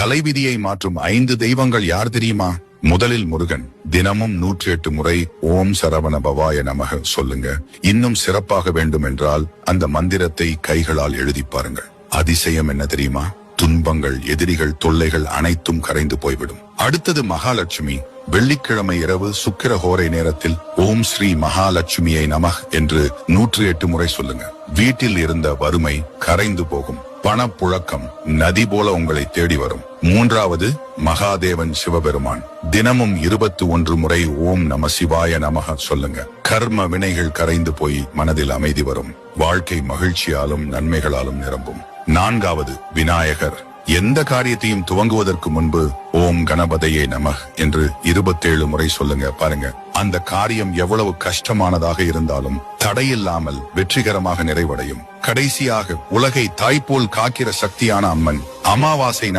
தலைவிதியை மாற்றும் 5 தெய்வங்கள் யார் தெரியுமா? முதலில் முருகன். தினமும் 108 முறை ஓம் சரவண பவாய நமக சொல்லுங்க. இன்னும் சிறப்பாக வேண்டும் என்றால் அந்த மந்திரத்தை கைகளால் எழுதி பாருங்கள். அதிசயம் என்ன தெரியுமா? துன்பங்கள், எதிரிகள், தொல்லைகள் அனைத்தும் கரைந்து போய்விடும். அடுத்தது மகாலட்சுமி. வெள்ளிக்கிழமை இரவு சுக்கிர ஹோரை நேரத்தில் ஓம் ஸ்ரீ மகாலட்சுமியை நமஹ் என்று 108 முறை சொல்லுங்க. வீட்டில் இருந்த வறுமை கரைந்து போகும். பணப்புழக்கம் நதி போல உங்களை தேடி வரும். மூன்றாவது மகாதேவன் சிவபெருமான். தினமும் 21 முறை ஓம் நம சிவாய நமக சொல்லுங்க. கர்ம வினைகள் கரைந்து போய் மனதில் அமைதி வரும். வாழ்க்கை மகிழ்ச்சியாலும் நன்மைகளாலும் நிரம்பும். நான்காவது விநாயகர். எந்த காரியத்தையும் துவங்குவதற்கு முன்பு ஓம் கணபதையே நமஹ் என்று 27 முறை சொல்லுங்க. பாருங்க, அந்த காரியம் எவ்வளவு கஷ்டமானதாக இருந்தாலும் தடையில்லாமல் வெற்றிகரமாக நிறைவடையும். கடைசியாக உலகை தாய்போல் காக்கிற சக்தியான அம்மன். அமாவாசை